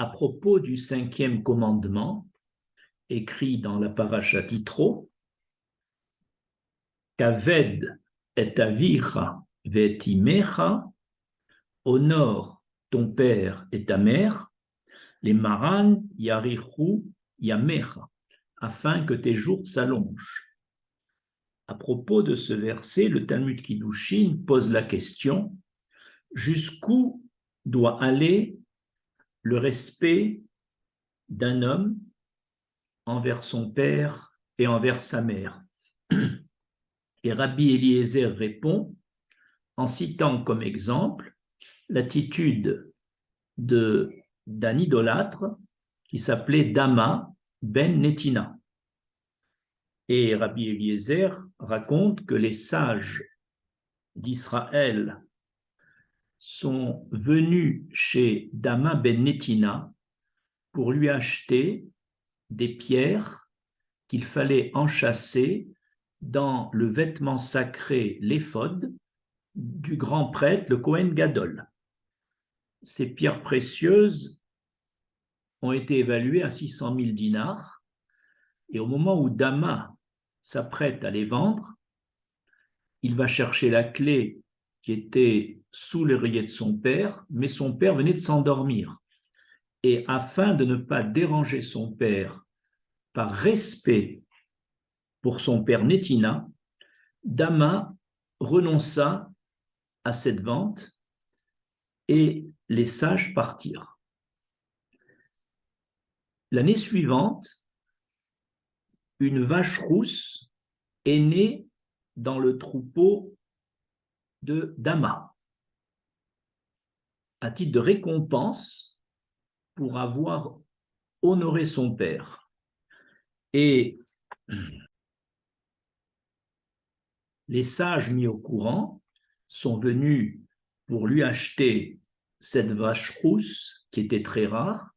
à propos du 5e commandement, écrit dans la paracha Yitro, Kaved et avicha ve'et imecha, honore ton père et ta mère, les maran yarichu yamecha, afin que tes jours s'allongent. À propos de ce verset, le Talmud Kiddushin pose la question: jusqu'où doit aller le respect d'un homme envers son père et envers sa mère? Et Rabbi Eliezer répond en citant comme exemple l'attitude d'un idolâtre qui s'appelait Dama ben Netina. Et Rabbi Eliezer raconte que les sages d'Israël sont venus chez Dama ben Netina pour lui acheter des pierres qu'il fallait enchâsser dans le vêtement sacré, l'éphod, du grand prêtre, le Kohen Gadol. Ces pierres précieuses ont été évaluées à 600 000 dinars, et au moment où Dama s'apprête à les vendre, il va chercher la clé qui était sous l'oreiller de son père, mais son père venait de s'endormir. Et afin de ne pas déranger son père, par respect pour son père Netina, Dama renonça à cette vente et les sages partirent. L'année suivante, une vache rousse est née dans le troupeau de Dama, à titre de récompense pour avoir honoré son père. Et les sages mis au courant sont venus pour lui acheter cette vache rousse qui était très rare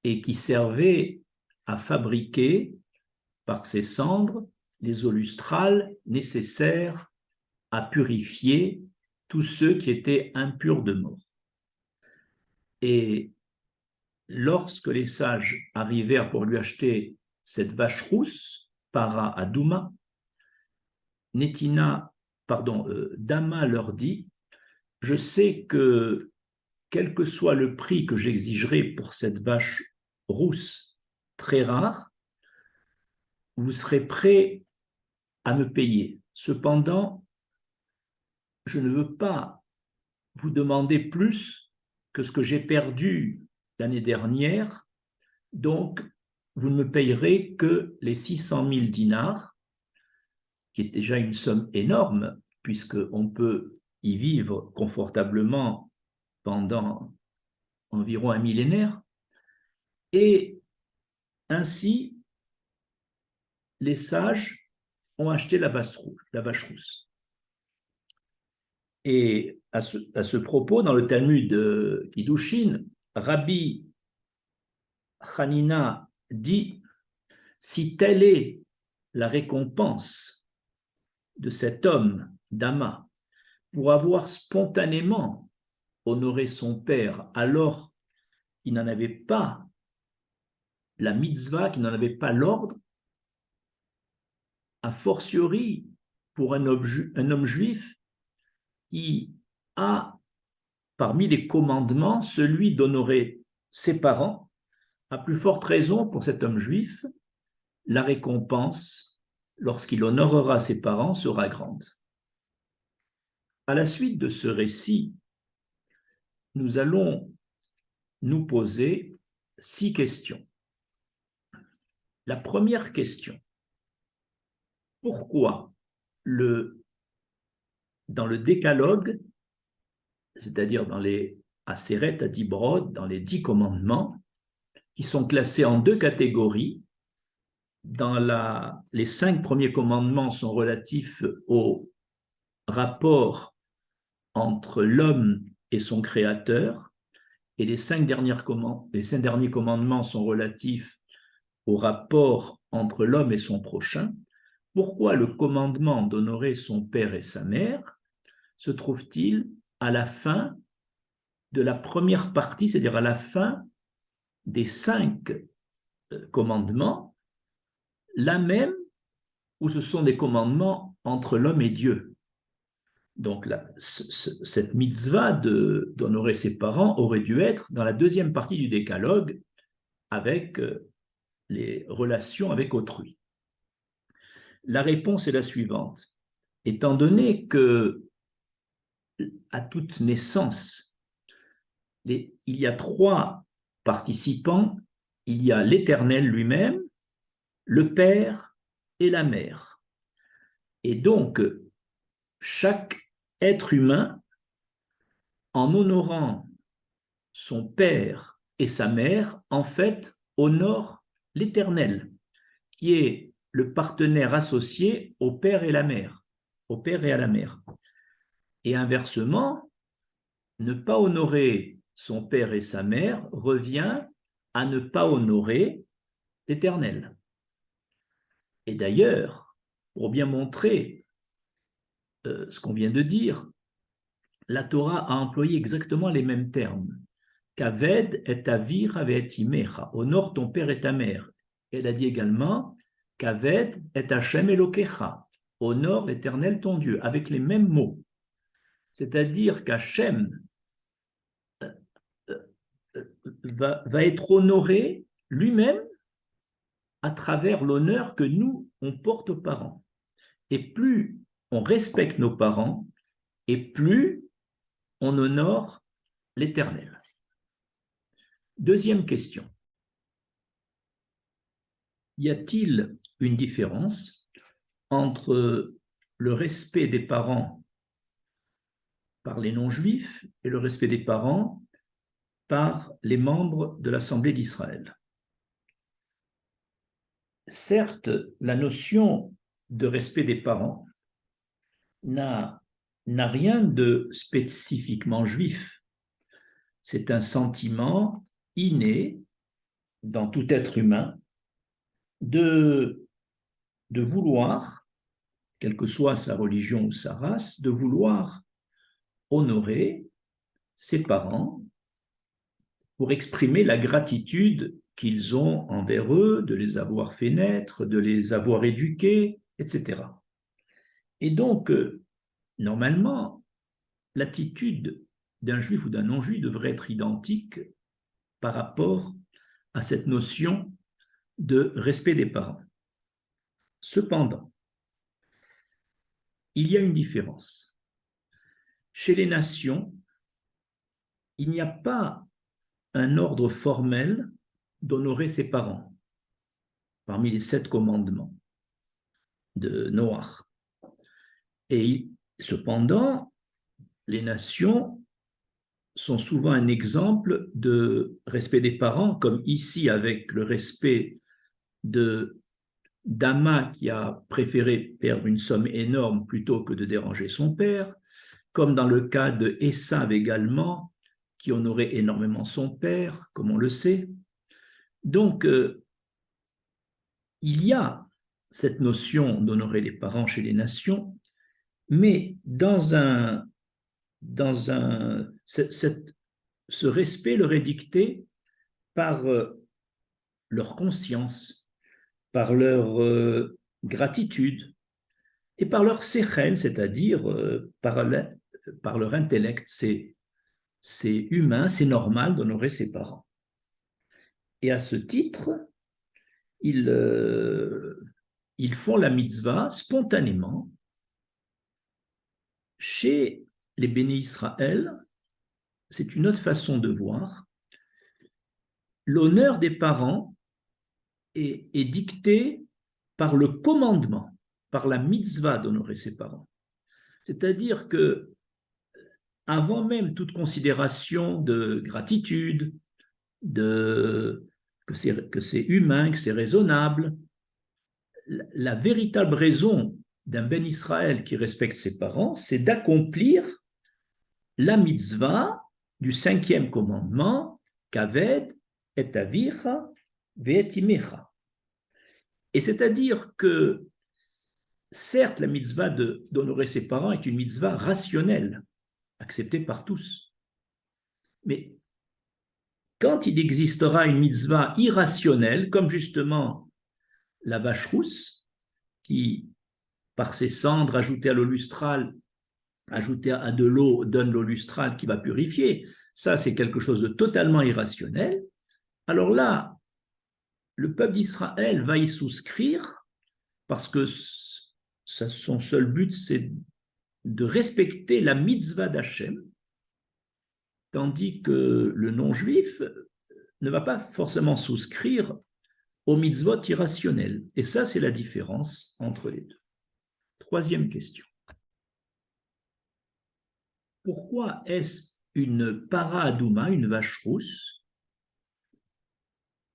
et qui servait à fabriquer par ses cendres les eaux lustrales nécessaires à purifier tous ceux qui étaient impurs de mort. Et lorsque les sages arrivèrent pour lui acheter cette vache rousse, Para Aduma, Dama leur dit: je sais que quel que soit le prix que j'exigerai pour cette vache rousse très rare, vous serez prêt à me payer. Cependant, je ne veux pas vous demander plus que ce que j'ai perdu l'année dernière, donc vous ne me payerez que les 600 000 dinars, qui est déjà une somme énorme, puisqu'on peut y vivre confortablement pendant environ un millénaire. Et ainsi, les sages ont acheté la vache rousse. Et à ce propos, dans le Talmud Kiddushin, Rabbi Hanina dit: si telle est la récompense de cet homme, Dama, pour avoir spontanément honoré son père alors qu'il n'en avait pas la mitzvah, qu'il n'en avait pas l'ordre, a fortiori pour un homme juif qui a parmi les commandements celui d'honorer ses parents, à plus forte raison pour cet homme juif, la récompense, lorsqu'il honorera ses parents, sera grande. À la suite de ce récit, nous allons nous poser 6 questions. La première question: pourquoi dans le décalogue, c'est-à-dire dans les Aseret Adibrot, dans les 10 commandements, qui sont classés en 2 catégories, les 5 premiers commandements sont relatifs au rapport entre l'homme et son créateur, et les 5 derniers commandements sont relatifs au rapport entre l'homme et son prochain. Pourquoi le commandement d'honorer son père et sa mère se trouve-t-il à la fin de la première partie, c'est-à-dire à la fin des 5 commandements la même où ce sont des commandements entre l'homme et Dieu. Donc, cette mitzvah d'honorer ses parents aurait dû être dans la deuxième partie du décalogue avec les relations avec autrui. La réponse est la suivante. Étant donné que à toute naissance, il y a 3 participants, il y a l'Éternel lui-même, le Père et la Mère. Et donc, chaque être humain, en honorant son père et sa mère, en fait, honore l'Éternel, qui est le partenaire associé au père et la mère, au père et à la mère. Et inversement, ne pas honorer son père et sa mère revient à ne pas honorer l'Éternel. Et d'ailleurs, pour bien montrer ce qu'on vient de dire, la Torah a employé exactement les mêmes termes. Kaved et avira et imecha, honore ton père et ta mère. Elle a dit également Kaved et Hashem Elokecha, honore l'Éternel ton Dieu, avec les mêmes mots. C'est-à-dire qu'Hachem va être honoré lui-même à travers l'honneur que nous, on porte aux parents. Et plus on respecte nos parents, et plus on honore l'Éternel. Deuxième question. Y a-t-il une différence entre le respect des parents par les non-juifs et le respect des parents par les membres de l'Assemblée d'Israël? Certes, la notion de respect des parents n'a rien de spécifiquement juif. C'est un sentiment inné dans tout être humain de vouloir, quelle que soit sa religion ou sa race, de vouloir honorer ses parents pour exprimer la gratitude qu'ils ont envers eux, de les avoir fait naître, de les avoir éduqués, etc. Et donc, normalement, l'attitude d'un juif ou d'un non-juif devrait être identique par rapport à cette notion de respect des parents. Cependant, il y a une différence. Chez les nations, il n'y a pas un ordre formel d'honorer ses parents parmi les 7 commandements de Noach. Et cependant, les nations sont souvent un exemple de respect des parents, comme ici avec le respect d'Ama qui a préféré perdre une somme énorme plutôt que de déranger son père, comme dans le cas de Esav également, qui honorait énormément son père, comme on le sait. Donc, il y a cette notion d'honorer les parents chez les nations, mais ce respect leur est dicté par leur conscience, par leur gratitude et par leur sechel, c'est-à-dire par leur intellect. C'est humain, c'est normal d'honorer ses parents. Et à ce titre, ils font la mitzvah spontanément. Chez les béné Israël, c'est une autre façon de voir. L'honneur des parents est dicté par le commandement, par la mitzvah d'honorer ses parents. C'est-à-dire que avant même toute considération de gratitude, que c'est humain, que c'est raisonnable, la véritable raison d'un ben Israël qui respecte ses parents, c'est d'accomplir la mitzvah du 5e commandement, Kaved et avicha ve'et imecha. Et c'est-à-dire que, certes, la mitzvah d'honorer ses parents est une mitzvah rationnelle, acceptée par tous. Mais quand il existera une mitzvah irrationnelle, comme justement la vache rousse, qui, par ses cendres ajoutées à l'eau lustrale, ajoutées à de l'eau, donne l'eau lustrale qui va purifier, ça c'est quelque chose de totalement irrationnel. Alors là, le peuple d'Israël va y souscrire parce que son seul but, c'est de respecter la mitzvah d'Hachem, tandis que le non-juif ne va pas forcément souscrire aux mitzvot irrationnels. Et ça, c'est la différence entre les deux. Troisième question. Pourquoi est-ce une para adouma, une vache rousse,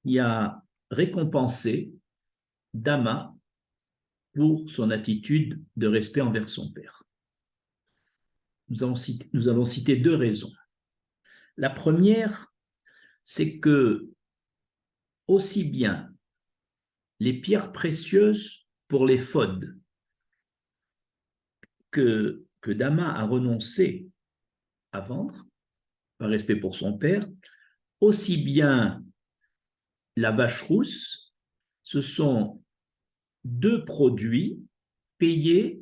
qui a récompensé Dama pour son attitude de respect envers son père? Nous avons cité deux raisons. La première, c'est que aussi bien les pierres précieuses pour les l'éphod que Dama a renoncé à vendre, par respect pour son père, aussi bien la vache rousse, ce sont deux produits payés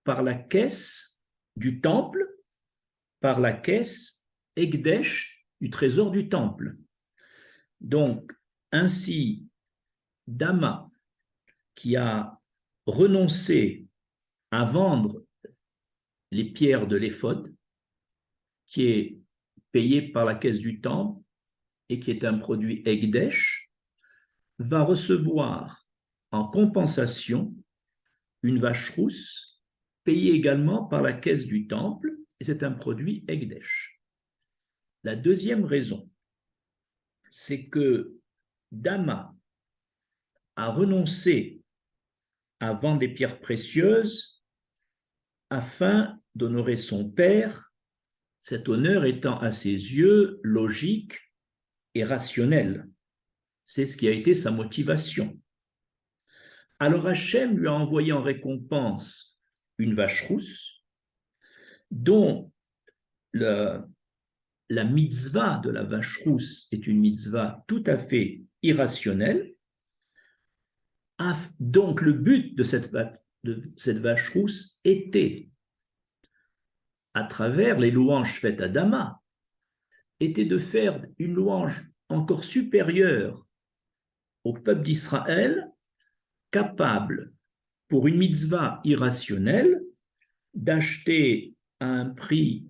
par la caisse du temple, par la caisse Ekdesh du trésor du temple. Donc, ainsi, Dama, qui a renoncé à vendre les pierres de l'éphod, qui est payé par la caisse du temple et qui est un produit Ekdesh, va recevoir en compensation une vache rousse payée également par la caisse du temple, et c'est un produit Ekdesh. La deuxième raison, c'est que Dama a renoncé à vendre des pierres précieuses afin d'honorer son père, cet honneur étant à ses yeux logique et rationnel. C'est ce qui a été sa motivation. Alors Hachem lui a envoyé en récompense une vache rousse dont la mitzvah de la vache rousse est une mitzvah tout à fait irrationnelle. Donc le but de cette vache rousse était, à travers les louanges faites à Dama, était de faire une louange encore supérieure au peuple d'Israël, capable, pour une mitzvah irrationnelle, d'acheter à un prix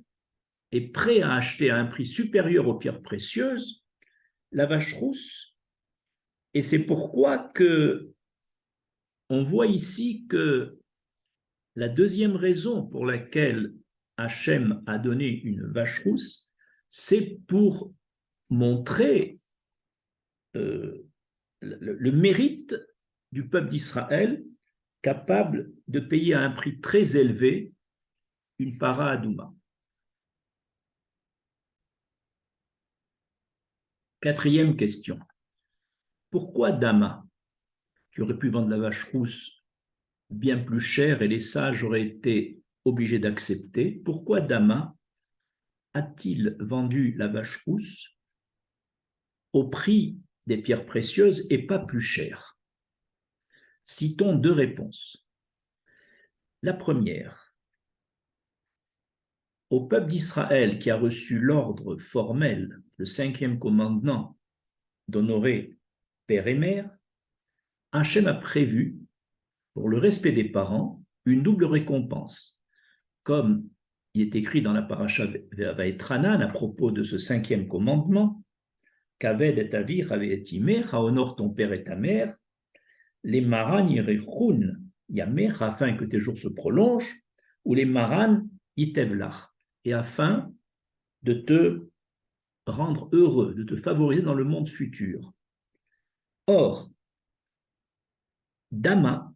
et prêt à acheter à un prix supérieur aux pierres précieuses la vache rousse. Et c'est pourquoi que on voit ici que la deuxième raison pour laquelle Hachem a donné une vache rousse, c'est pour montrer le mérite du peuple d'Israël capable de payer à un prix très élevé une para adouma. Quatrième question. Pourquoi Dama, qui aurait pu vendre la vache rousse bien plus cher et les sages auraient été obligés d'accepter, pourquoi Dama a-t-il vendu la vache rousse au prix des pierres précieuses et pas plus cher? Citons deux réponses. La première, au peuple d'Israël qui a reçu l'ordre formel, le 5e commandement, d'honorer père et mère, Hachem a prévu, pour le respect des parents, une double récompense. Comme il est écrit dans la paracha Vaetranan à propos de ce 5e commandement, Kaved et avir et imer, honore ton père et ta mère, les maran yirechun yamer, afin que tes jours se prolongent, ou les maran yitevlach, et afin de te rendre heureux, de te favoriser dans le monde futur. Or, Dama,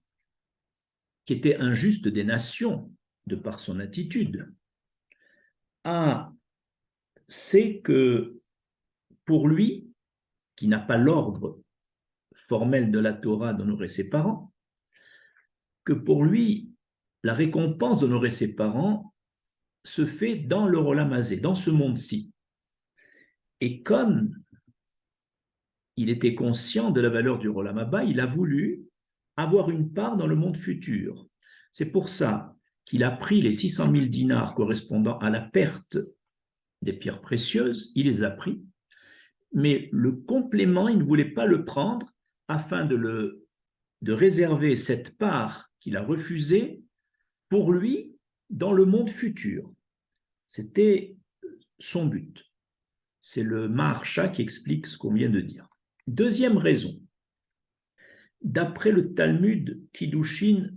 qui était injuste des nations de par son attitude, sait que pour lui, qui n'a pas l'ordre formel de la Torah d'honorer ses parents, que pour lui, la récompense d'honorer ses parents se fait dans le Olam Hazé, dans ce monde-ci. Et comme il était conscient de la valeur du Olam Haba, il a voulu avoir une part dans le monde futur. C'est pour ça qu'il a pris les 600 000 dinars correspondant à la perte des pierres précieuses, il les a pris, mais le complément, il ne voulait pas le prendre afin de réserver cette part qu'il a refusée pour lui dans le monde futur. C'était son but. C'est le Maharsha qui explique ce qu'on vient de dire. Deuxième raison, d'après le Talmud Kiddushin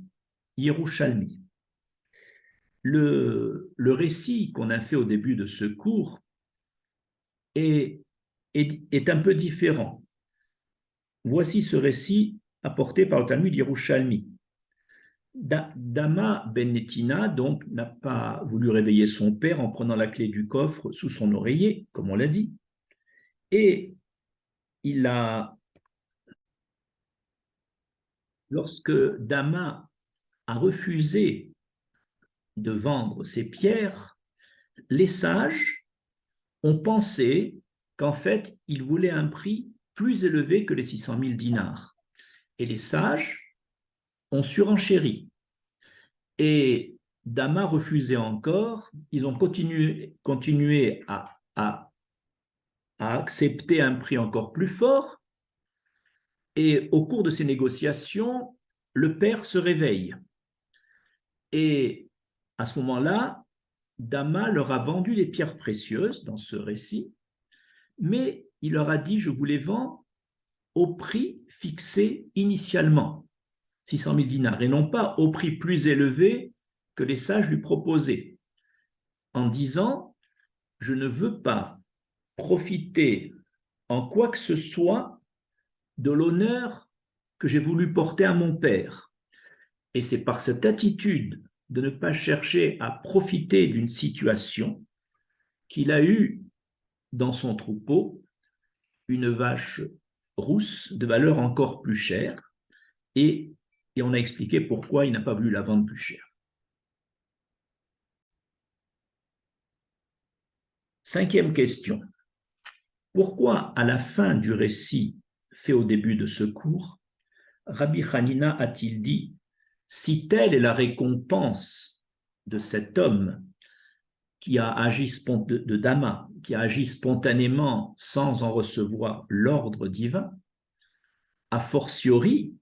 Yerushalmi, le récit qu'on a fait au début de ce cours est un peu différent. Voici ce récit apporté par le Talmud Yerushalmi. Dama ben Netina donc n'a pas voulu réveiller son père en prenant la clé du coffre sous son oreiller, comme on l'a dit, et lorsque Dama a refusé de vendre ses pierres, les sages ont pensé qu'en fait, il voulait un prix plus élevé que les 600 000 dinars. Et les sages ont surenchéri. Et Dama refusait encore. Ils ont continué à accepter un prix encore plus fort. Et au cours de ces négociations, le père se réveille. Et à ce moment-là, Dama leur a vendu les pierres précieuses dans ce récit, mais il leur a dit, je vous les vends au prix fixé initialement, 600 000 dinars, et non pas au prix plus élevé que les sages lui proposaient, en disant, je ne veux pas profiter en quoi que ce soit de l'honneur que j'ai voulu porter à mon père. Et c'est par cette attitude de ne pas chercher à profiter d'une situation qu'il a eu dans son troupeau une vache rousse de valeur encore plus chère, et on a expliqué pourquoi il n'a pas voulu la vendre plus cher. Cinquième question. Pourquoi, à la fin du récit fait au début de ce cours, Rabbi Hanina a-t-il dit « Si telle est la récompense de cet homme qui a agi de Dama, qui a agi spontanément sans en recevoir l'ordre divin, a fortiori,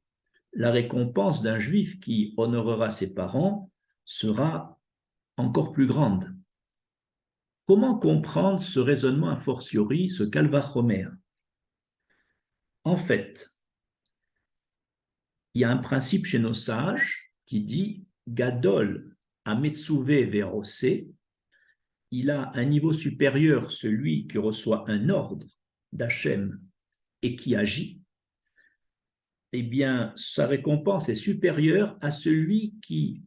la récompense d'un juif qui honorera ses parents sera encore plus grande. » Comment comprendre ce raisonnement a fortiori, ce Kalvachomer? En fait, il y a un principe chez nos sages qui dit Gadol Ametsuve Verose, il a un niveau supérieur, celui qui reçoit un ordre d'Hachem et qui agit. Eh bien, sa récompense est supérieure à celui qui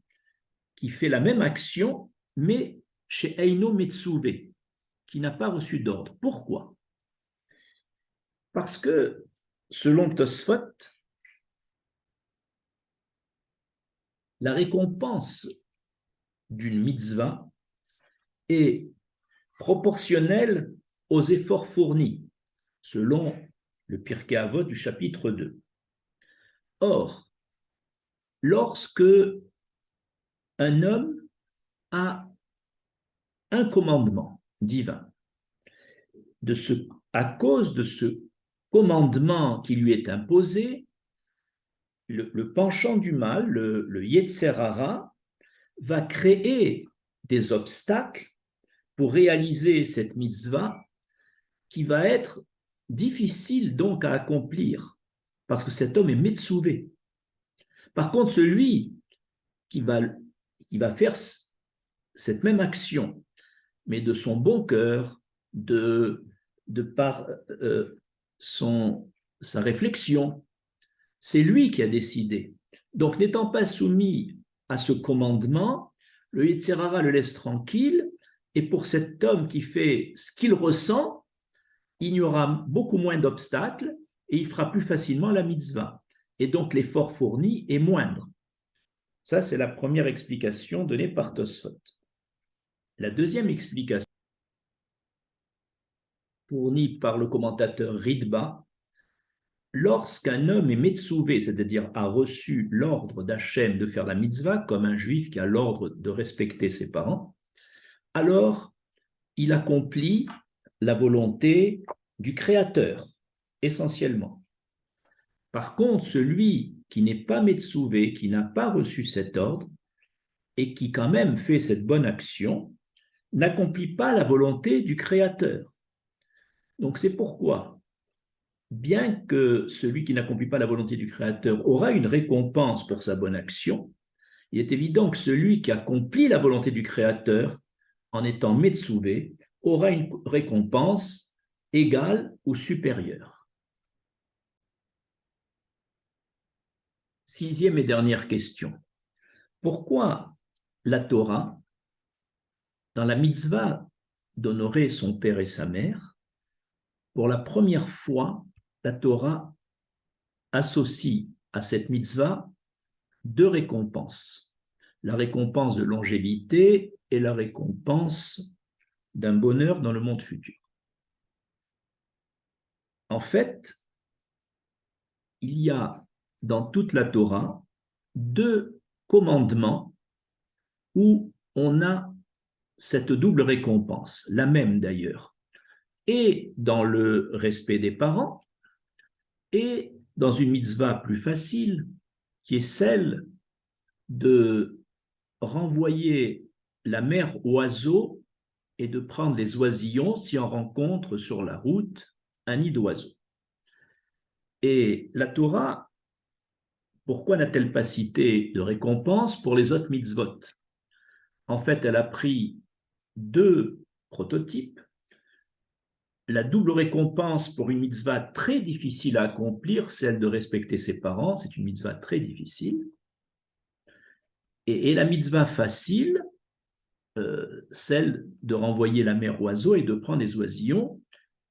fait la même action, mais chez Eino Metsuve, qui n'a pas reçu d'ordre. Pourquoi? Parce que, selon Tosfot, la récompense d'une mitzvah est proportionnelle aux efforts fournis, selon le Pirkei Avot du chapitre 2. Or, lorsque un homme a un commandement divin, à cause de ce commandement qui lui est imposé, le penchant du mal, le Yetzer Hara, va créer des obstacles pour réaliser cette mitzvah qui va être difficile donc à accomplir parce que cet homme est Metsouvé. Par contre, celui qui va faire cette même action, mais de son bon cœur, de par sa réflexion, c'est lui qui a décidé. Donc, n'étant pas soumis à ce commandement, le Yetzer Hara le laisse tranquille, et pour cet homme qui fait ce qu'il ressent, il y aura beaucoup moins d'obstacles et il fera plus facilement la mitzvah. Et donc, l'effort fourni est moindre. Ça, c'est la première explication donnée par Tosfot. La deuxième explication, fourni par le commentateur Ridba. Lorsqu'un homme est Metsuvé, c'est-à-dire a reçu l'ordre d'Hachem de faire la mitzvah, comme un juif qui a l'ordre de respecter ses parents, alors il accomplit la volonté du Créateur, essentiellement. Par contre, celui qui n'est pas Metsuvé, qui n'a pas reçu cet ordre, et qui quand même fait cette bonne action, n'accomplit pas la volonté du Créateur. Donc c'est pourquoi, bien que celui qui n'accomplit pas la volonté du Créateur aura une récompense pour sa bonne action, il est évident que celui qui accomplit la volonté du Créateur, en étant Metsuvé, aura une récompense égale ou supérieure. Sixième et dernière question. Pourquoi la Torah, dans la mitzvah d'honorer son père et sa mère, pour la première fois, la Torah associe à cette mitzvah deux récompenses. La récompense de longévité et la récompense d'un bonheur dans le monde futur. En fait, il y a dans toute la Torah deux commandements où on a cette double récompense, la même d'ailleurs, et dans le respect des parents, et dans une mitzvah plus facile, qui est celle de renvoyer la mère oiseau et de prendre les oisillons si on rencontre sur la route un nid d'oiseau. Et la Torah, pourquoi n'a-t-elle pas cité de récompense pour les autres mitzvot? En fait, elle a pris deux prototypes. La double récompense pour une mitzvah très difficile à accomplir, celle de respecter ses parents, c'est une mitzvah très difficile. Et la mitzvah facile, celle de renvoyer la mère oiseau et de prendre les oisillons.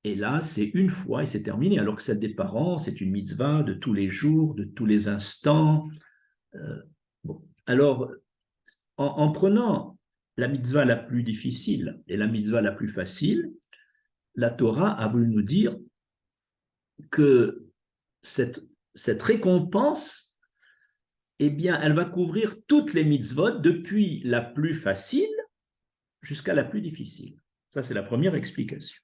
Et là, c'est une fois et c'est terminé. Alors que celle des parents, c'est une mitzvah de tous les jours, de tous les instants. Bon. Alors, en prenant la mitzvah la plus difficile et la mitzvah la plus facile, la Torah a voulu nous dire que cette récompense, eh bien, elle va couvrir toutes les mitzvot, depuis la plus facile jusqu'à la plus difficile. Ça, c'est la première explication.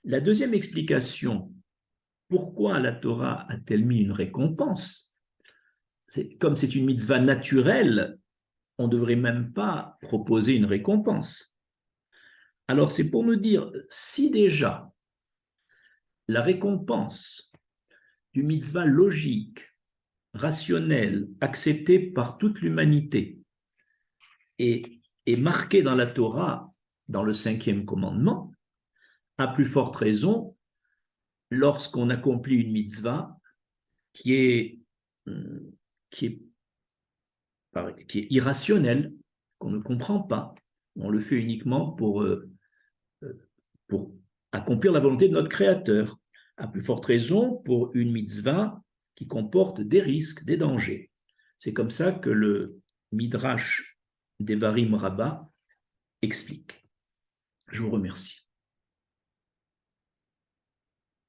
La deuxième explication, pourquoi la Torah a-t-elle mis une récompense? Comme c'est une mitzvah naturelle, on ne devrait même pas proposer une récompense. Alors, c'est pour nous dire, si déjà la récompense du mitzvah logique, rationnel, accepté par toute l'humanité, est marquée dans la Torah, dans le 5e commandement, à plus forte raison, lorsqu'on accomplit une mitzvah qui est irrationnelle, qu'on ne comprend pas, on le fait uniquement pour accomplir la volonté de notre Créateur, à plus forte raison pour une mitzvah qui comporte des risques, des dangers. C'est comme ça que le Midrash Devarim Rabbah explique. Je vous remercie.